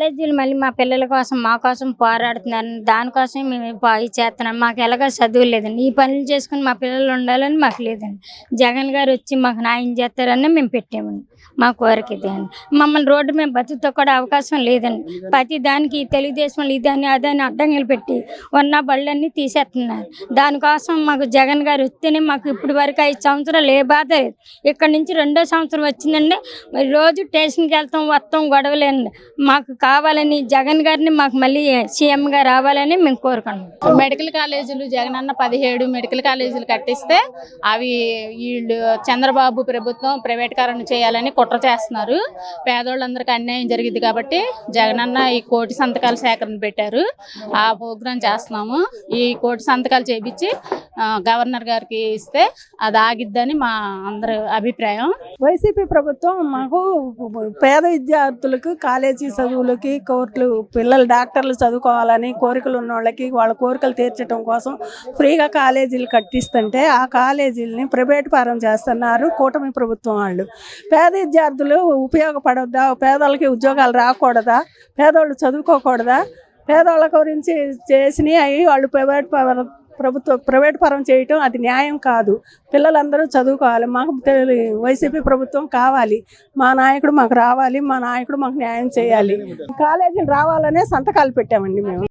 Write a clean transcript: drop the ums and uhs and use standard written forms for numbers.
కాలేజీలు మళ్ళీ మా పిల్లల కోసం మా కోసం పోరాడుతున్నారు. దానికోసం మేము ఇది చేస్తున్నాం. మాకు ఎలాగో చదువు లేదండి. ఈ పనులు చేసుకుని మా పిల్లలు ఉండాలని మాకు లేదండి. జగన్ గారు వచ్చి మాకు న్యాయం చేస్తారని మేము పెట్టామండి. మా కోరిక ఇదే అండి. మమ్మల్ని రోడ్డు మీద బతుకుతో కూడా అవకాశం లేదండి. ప్రతి దానికి తెలుగుదేశం ఇదని అదని అడ్డంగా పెట్టి ఉన్న బళ్ళన్నీ తీసేస్తున్నారు. దానికోసం మాకు జగన్ గారు వస్తేనే మాకు ఇప్పటి వరకు 5 సంవత్సరాలు ఏ బాధ లేదు. ఇక్కడ నుంచి 2వ సంవత్సరం వచ్చిందండి. మరి రోజు స్టేషన్కి వెళ్తాం వస్తాం గొడవలేండి. మాకు కావాలని జగన్ గారిని మాకు మళ్ళీ సీఎంగా రావాలని మేము కోరుకుంటున్నాం. మెడికల్ కాలేజీలు జగనన్న 17 మెడికల్ కాలేజీలు కట్టిస్తే అవి వీళ్ళు చంద్రబాబు ప్రభుత్వం ప్రైవేటీకరణ చేయాలని కుట్ర చేస్తున్నారు. పేదోళ్ళందరికీ అన్యాయం జరిగింది కాబట్టి జగనన్న ఈ 1 కోటి సంతకాల సేకరణ పెట్టారు. ఆ ప్రోగ్రాం చేస్తున్నాము. ఈ 1 కోటి సంతకాలు చేపించి గవర్నర్ గారికి ఇస్తే అది ఆగిద్దని మా అందరి అభిప్రాయం. వైసీపీ ప్రభుత్వం మాకు పేద విద్యార్థులకు కాలేజీ చదువులకి కోర్టులు పిల్లలు డాక్టర్లు చదువుకోవాలని కోరికలు ఉన్న వాళ్ళకి వాళ్ళ కోరికలు తీర్చడం కోసం ఫ్రీగా కాలేజీలు కట్టిస్తుంటే ఆ కాలేజీలని ప్రైవేట్ పరం చేస్తున్నారు కూటమి ప్రభుత్వం వాళ్ళు. పేద విద్యార్థులు ఉపయోగపడొద్దా? పేదలకి ఉద్యోగాలు రాకూడదా? పేదవాళ్ళు చదువుకోకూడదా? పేదవాళ్ళ గురించి చేసినవి వాళ్ళు ప్రైవేట్ పరం చేయటం అది న్యాయం కాదు. పిల్లలందరూ చదువుకోవాలి. మాకు వైసీపీ ప్రభుత్వం కావాలి. మా నాయకుడు మాకు రావాలి. మా నాయకుడు మాకు న్యాయం చేయాలి. కాలేజీలు రావాలనే సంతకాలు పెట్టామండి మేము.